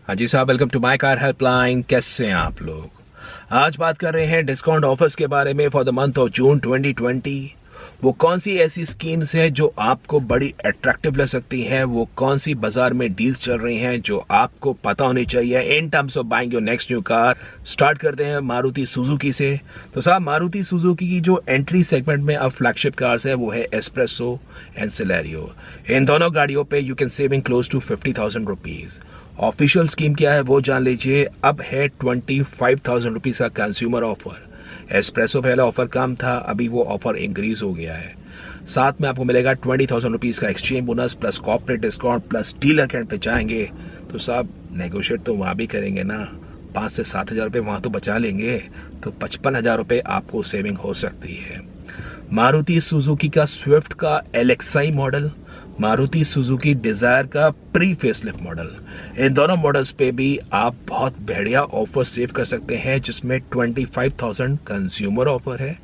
हाँ जी साहब, welcome to my car helpline. कैसे हैं आप लोग? आज बात कर रहे हैं डिस्काउंट ऑफर्स के बारे में for the month of June 2020। वो कौन सी ऐसी स्कीम्स है जो आपको बड़ी अट्रैक्टिव लग सकती हैं, वो कौन सी बाजार में डील्स चल रही हैं जो आपको पता होनी चाहिए in terms of buying your next new car. Start करते हैं मारुति सुजुकी से। तो साहब, मारुति सुजुकी की जो एंट्री सेगमेंट में अब फ्लैगशिप कार्स है वो है एस्प्रेसो एंड सिलेरियो। इन दोनों गाड़ियों पे you can saving close to 50,000 rupees. Official scheme क्या है वो जान लीजिए। अब है 25,000 रुपीज़ का कंज्यूमर ऑफर। एस्प्रेसो पहले ऑफर कम था, अभी वो ऑफर इंक्रीज हो गया है। साथ में आपको मिलेगा 20,000 रुपीज़ का exchange bonus plus corporate discount plus dealer कैंट पे जाएंगे तो साहब नेगोशिएट तो वहाँ भी करेंगे ना। 5 से 7 हज़ार रुपये वहाँ तो बचा लेंगे, तो 55,000 रुपये आपको सेविंग हो सकती है। मारुति सुजुकी का स्विफ्ट का एलेक्साई मॉडल, मारुति सुजुकी डिजायर का प्री फेसलिफ्ट मॉडल, इन दोनों मॉडल्स पे भी आप बहुत बढ़िया ऑफर सेव कर सकते हैं, जिसमें 25,000 कंज्यूमर ऑफर है,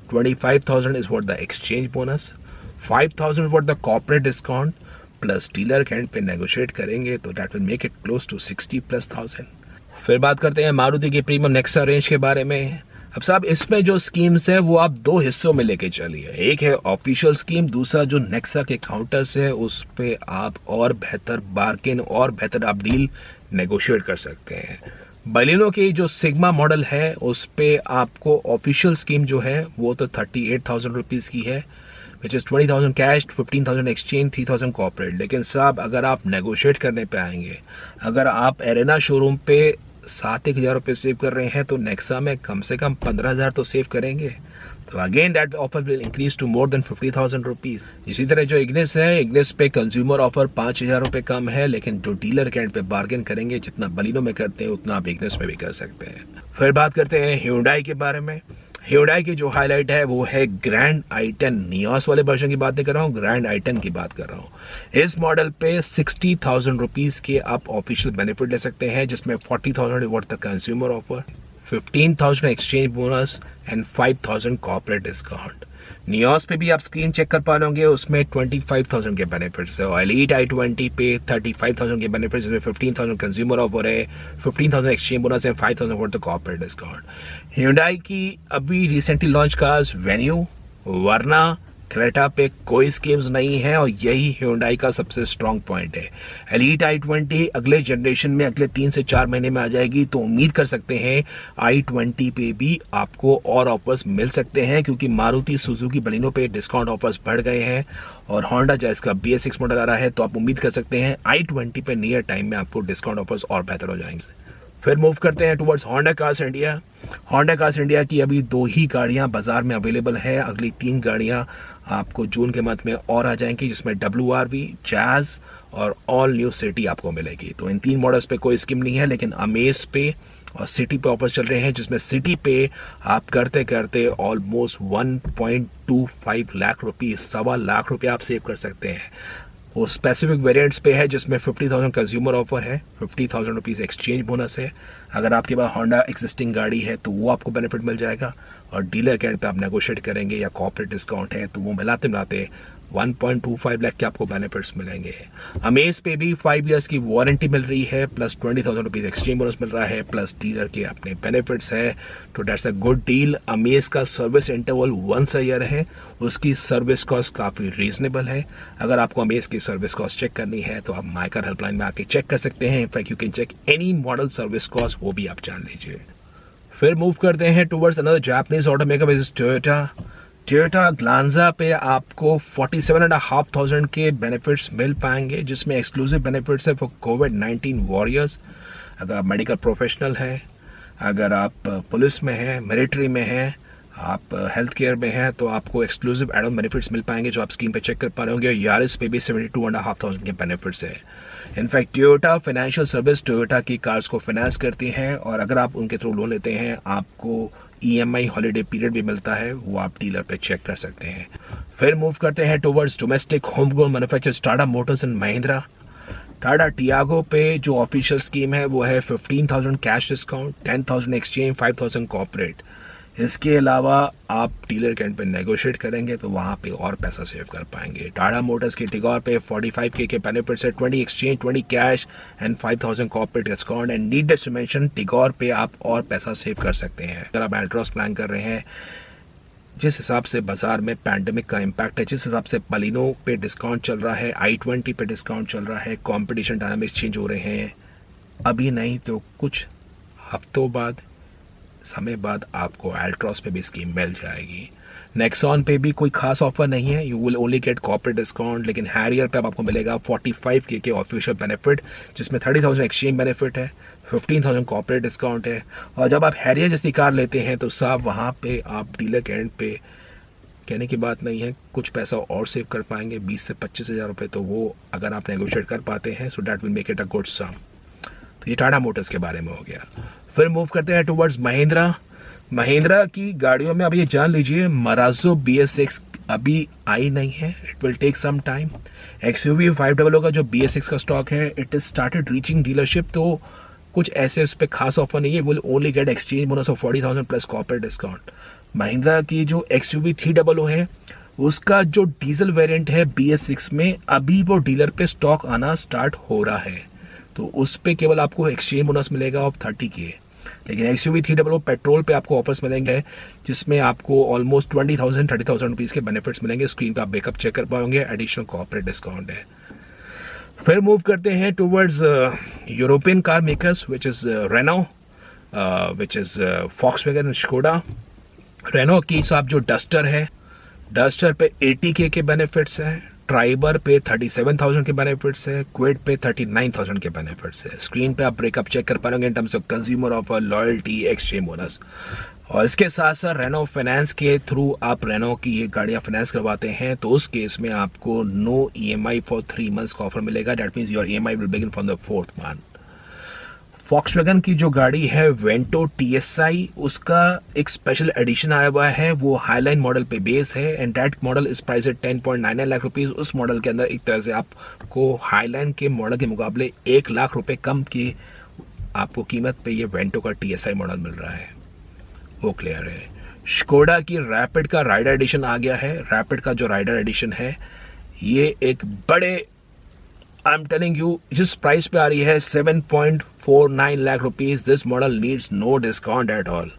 25,000 is what the exchange bonus, 5,000 what the corporate discount plus dealer कैंट पे नेगोशिएट करेंगे तो that will make it close to 60,000+। फिर बात करते हैं मारुति के प्रीमियम नेक्सा रेंज के बारे में। अब साहब, इसमें जो स्कीम्स है वो आप 2 हिस्सों में लेके चलिए। एक है ऑफिशियल स्कीम, दूसरा जो नेक्सा के काउंटर्स है उस पे आप और बेहतर बार्गेन और बेहतर आप डील नेगोशिएट कर सकते हैं। बलिनो की जो सिग्मा मॉडल है उस पे आपको ऑफिशियल स्कीम जो है वो तो 38,000 रुपीज़ की है, which is 20,000 cash, 15,000 exchange, 3,000 corporate. लेकिन साहब, अगर आप नेगोशिएट करने पे आएंगे, अगर आप एरेना शोरूम पे 7,000 रुपये सेव कर रहे हैं तो नेक्सा में कम से कम 15,000 तो सेव करेंगे। तो again that offer will increase to more than 50,000 rupees. इसी तरह जो इग्निस है, इग्निस पे कंज्यूमर ऑफर 5,000 रुपये कम है, लेकिन जो डीलर कैंट पे बार्गेन करेंगे, जितना बलिनो में करते हैं उतना आप इग्निस में भी कर सकते हैं। फिर बात करते हैं ह्यूंडई के बारे में। ह्यूंडई की जो हाईलाइट है वो है ग्रैंड i10। नियोस वाले वर्जन की बात नहीं कर रहा हूँ, ग्रैंड i10 की बात कर रहा हूँ। इस मॉडल पे 60,000 रुपीज़ के आप ऑफिशियल बेनिफिट ले सकते हैं, जिसमें 40,000 worth the consumer offer, 15,000 exchange bonus and 5,000 corporate discount. Nios पे भी आप स्क्रीन चेक कर पा रहे, उसमें 25,000 के बेनिफिट्स है, और एलीट i20 पे 35,000 के बेनिफिट्स, जिसमें 15,000 कंज्यूमर ऑफर है, 15,000 एक्सचेंज बोनस है, 5,000 for the corporate discount. Hyundai की अभी रिसेंटली लॉन्च कार्स वेन्यू, वर्ना, क्रेटा पे कोई स्कीम्स नहीं है, और यही ह्यूंडई का सबसे स्ट्रॉन्ग पॉइंट है। एलीट i20 अगले जनरेशन में अगले 3 से 4 महीने में आ जाएगी, तो उम्मीद कर सकते हैं i20 पे भी आपको और ऑफर्स मिल सकते हैं, क्योंकि मारुति सुजुकी बलिनो पे डिस्काउंट ऑफर्स बढ़ गए हैं, और होंडा जैस का BS6 मॉडल आ रहा है, तो आप उम्मीद कर सकते हैं i20 पे नियर टाइम में आपको डिस्काउंट ऑफर्स और बेहतर हो जाएंगे। फिर मूव करते हैं towards Honda cars India. Honda cars India की अभी 2 ही गाड़ियां बाजार में अवेलेबल है, अगली 3 गाड़ियां आपको जून के मंथ में और आ जाएंगी, जिसमें WRV, जैज और ऑल न्यू सिटी आपको मिलेगी। तो इन 3 मॉडल्स पे कोई स्कीम नहीं है, लेकिन अमेज पे और सिटी पे ऑफर चल रहे हैं, जिसमें सिटी पे आप करते करते ऑलमोस्ट 1.25 लाख रुपीज़, 1.25 लाख रुपये आप सेव कर सकते हैं। वो स्पेसिफिक वेरिएंट्स पे है, जिसमें 50,000 कंज्यूमर ऑफर है, 50,000 रुपीज़ एक्सचेंज बोनस है। अगर आपके पास होंडा एग्जिस्टिंग गाड़ी है तो वो आपको बेनिफिट मिल जाएगा, और डीलर कैंट पे आप नेगोशिएट करेंगे या कॉर्पोरेट डिस्काउंट है तो वो मिलाते मिलाते 1.25 लाख के आपको बेनिफिट्स मिलेंगे। अमेज पे भी 5 इयर्स की वारंटी मिल रही है, प्लस 20,000 रुपीज़ एक्सचेंज बोनस मिल रहा है, प्लस डीलर के अपने बेनिफिट्स है, तो that's a good deal. Amaze का सर्विस इंटरवल 1 ईयर है, उसकी सर्विस कॉस्ट काफ़ी रीजनेबल है। अगर आपको अमेज की सर्विस कॉस्ट चेक करनी है तो आप माय कार हेल्पलाइन में आके चेक कर सकते हैं। In fact you can check any model service cost, वो भी आप जान लीजिए। फिर मूव करते हैं towards another Japanese automaker which is Toyota. Toyota Glanza पे आपको 47,500 के बेनिफिट्स मिल पाएंगे, जिसमें एक्सक्लूसिव बेनिफिट्स है फॉर कोविड-19 वॉरियर्स। अगर आप मेडिकल प्रोफेशनल हैं, अगर आप पुलिस में हैं, मिलिट्री में हैं, आप हेल्थ केयर में हैं, तो आपको एक्सक्लूसिव एड ऑन बेनिफिट्स मिल पाएंगे, जो आप स्क्रीन पे चेक कर पा रहे होंगे। यारिस पे भी 72,500 के बेनिफिट्स है। In fact Toyota financial service Toyota की कार्स को फाइनेंस करती हैं, और अगर आप उनके थ्रू लोन लेते हैं आपको EMI हॉलीडे पीरियड भी मिलता है, वो आप डीलर पे चेक कर सकते हैं। फिर मूव करते हैं towards domestic home grown manufacturers Tata Motors and Mahindra. Tata Tiago पे जो ऑफिशियल स्कीम है वो है 15,000 कैश डिस्काउंट, 10,000 एक्सचेंज, 5,000 कॉर्पोरेट। इसके अलावा आप डीलर के एंड पे नेगोशिएट करेंगे तो वहाँ पे और पैसा सेव कर पाएंगे। टाटा मोटर्स की टिगोर पे 45K के बेनिफिट्स है, 20 exchange, 20 cash and 5000 corporate discount. And needless to mention Tigor पे आप और पैसा सेव कर सकते हैं। अगर आप एल्ट्रॉस प्लान कर रहे हैं, जिस हिसाब से बाजार में पैंडेमिक का इम्पैक्ट है, जिस हिसाब से बलिनो पे डिस्काउंट चल रहा है, i20 पे डिस्काउंट चल रहा है, कंपटीशन डायनामिक्स चेंज हो रहे हैं, अभी नहीं तो कुछ हफ्तों बाद, समय बाद आपको एल्ट्रॉस पे भी स्कीम मिल जाएगी। नेक्सॉन पे भी कोई खास ऑफर नहीं है, you will only gate corporate discount. लेकिन हैरियर पे अब आपको मिलेगा 45K के ऑफिशियल बेनिफिट, जिसमें 30,000 एक्सचेंज बेनिफिट है, 15,000 कॉर्पोरेट डिस्काउंट है। और जब आप हैरियर जैसी कार लेते हैं तो साहब वहाँ पे आप डीलर के एंड पे कहने की बात नहीं है, कुछ पैसा और सेव कर पाएंगे, 20 से 25 हज़ार रुपये। तो वो अगर आप नेगोशिएट कर पाते हैं, so that will make it a good sum. तो ये टाटा मोटर्स के बारे में हो गया। फिर मूव करते हैं टुवर्ड्स महिंद्रा की गाड़ियों में अब ये जान लीजिए, मराजो BS6 अभी आई नहीं है, it will take some time. XUV 500 का जो BS6 का स्टॉक है, it is started reaching dealership. तो कुछ ऐसे उस पर खास ऑफर नहीं है, will only get exchange bonus of 40,000 plus corporate discount. Mahindra की जो XUV 300 है, उसका जो डीजल वेरिएंट है BS6 में, अभी वो डीलर पे स्टॉक आना स्टार्ट हो रहा है। तो उस पे केवल आपको एक्सचेंज बोनस मिलेगा ऑफ 30K। लेकिन XUV 300 पेट्रोल पे आपको ऑफर्स मिलेंगे, जिसमें आपको ऑलमोस्ट 30,000 रुपीज़ के बेनिफिट्स मिलेंगे। स्क्रीन पे आप बैकअप चेक कर पाएंगे, एडिशनल कॉर्पोरेट डिस्काउंट है। फिर मूव करते हैं towards European car makers, which is Renault, which is Volkswagen and Skoda. Renault की साहब जो डस्टर है, डस्टर पे 80K के बेनिफिट्स हैं, ट्राइबर पे 37,000 के बेनिफिट्स है, क्विड पे 39,000 के बेनिफिट्स है। स्क्रीन पे आप ब्रेकअप चेक कर पाएंगे in terms of consumer offer, loyalty, exchange bonus. और इसके साथ साथ रेनो फाइनेंस के थ्रू आप रेनो की ये गाड़ियाँ फाइनेंस करवाते हैं, तो उस केस में आपको नो EMI फॉर 3 मंथ्स का ऑफर मिलेगा। That means your EMI will begin from the 4th month. Volkswagen की जो गाड़ी है वेंटो TSI, उसका एक स्पेशल एडिशन आया हुआ है, वो हाईलाइन मॉडल पे बेस है and that model is price at 10.99 lakh rupees. उस मॉडल के अंदर एक तरह से आपको हाईलाइन के मॉडल के मुकाबले 1 लाख रुपए कम की आपको कीमत पे ये वेंटो का TSI मॉडल मिल रहा है, वो क्लियर है। स्कोडा की रैपिड का राइडर एडिशन आ गया है। रैपिड का जो राइडर एडिशन है, ये एक बड़े, आई एम टेलिंग यू, जिस प्राइस पे आ रही है 7.49 lakh rupees, this model needs no discount at all.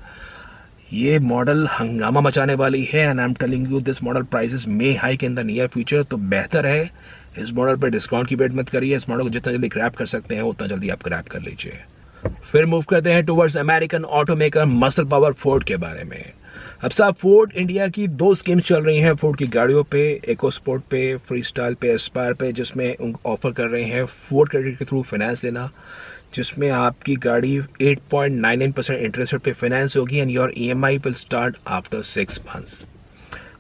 ये मॉडल हंगामा मचाने वाली है and I am telling you this model prices may hike in the near future. तो बेहतर है इस मॉडल पर डिस्काउंट की वेट मत करिए, इस मॉडल को जितना जल्दी ग्रैब कर सकते हैं उतना जल्दी आप ग्रैब कर लीजिए। फिर मूव करते हैं towards American automaker muscle power Ford के बारे में। अब साहब फोर्ड इंडिया की 2 स्कीम्स चल रही हैं फोर्ड की गाड़ियों पे, इकोस्पोर्ट पे, फ्रीस्टाइल पे, एस्पायर पे, जिसमें ऑफर कर रहे हैं फोर्ड क्रेडिट के थ्रू फाइनेंस लेना, जिसमें आपकी गाड़ी 8.99% इंटरेस्ट रेट पे फाइनेंस होगी and your EMI will start after 6 months.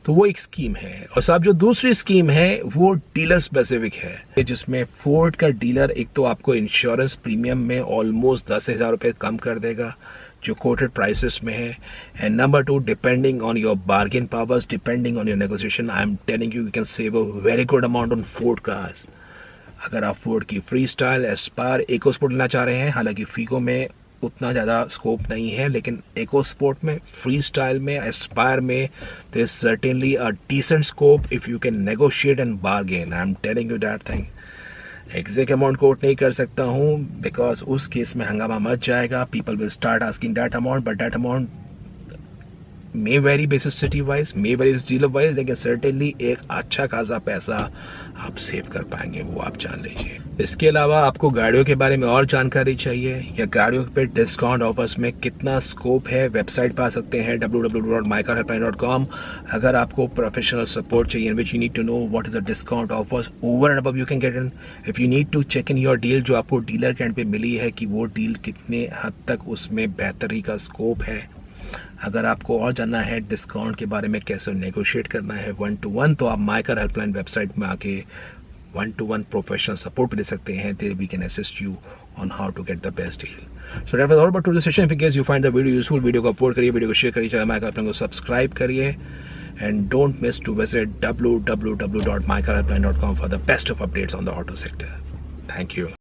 तो वो एक स्कीम है। और साहब जो दूसरी स्कीम है वो डीलर स्पेसिफिक है, जिसमें फोर्ड का डीलर एक तो आपको इंश्योरेंस प्रीमियम में ऑलमोस्ट 10,000 रुपये कम कर देगा जो कोटेड प्राइसेस में है। And number 2, depending on your bargain powers, depending on your negotiation, I am telling you can save a very good amount on Ford cars. अगर आप फोर्ड की फ्रीस्टाइल, एस्पायर, इकोस्पोर्ट लेना चाह रहे हैं, हालांकि फीको में उतना ज़्यादा स्कोप नहीं है, लेकिन इकोस्पोर्ट में, फ्रीस्टाइल में, एस्पायर में there is certainly a decent scope if you can negotiate and bargain. I am telling you that thing. Exact amount quote नहीं कर सकता हूँ बिकॉज उस केस में हंगामा मच जाएगा, people will start asking that amount, but that amount may very basis city wise, may very dealer wise, लेकिन certainly एक अच्छा खासा पैसा आप सेव कर पाएंगे, वो आप जान लीजिए। इसके अलावा आपको गाड़ियों के बारे में और जानकारी चाहिए या गाड़ियों पे डिस्काउंट ऑफर्स में कितना स्कोप है, वेबसाइट पर आ सकते हैं www.mycarhelpline.com। अगर आपको प्रोफेशनल सपोर्ट चाहिए in which you need to know what is the discount offers over and above you can get in, if you need to check in your deal जो आपको dealer के and पे मिली है कि वो डील कितने हद तक उसमें बेहतरी का स्कोप है। अगर आपको और जानना है डिस्काउंट के बारे में, कैसे नेगोशिएट करना है 1-to-1, तो आप माइकर हेल्पलाइन वेबसाइट में आके 1-to-1 प्रोफेशनल सपोर्ट भी ले सकते हैं। There we can assist you on how to get the best deal. So that was all about today's session. In case you find the video useful, video को upload करिए, video को share करिए, channel my car helpline को subscribe करिए and don't miss to visit www.mycarhelpline.com for the best of updates on the auto sector. Thank you.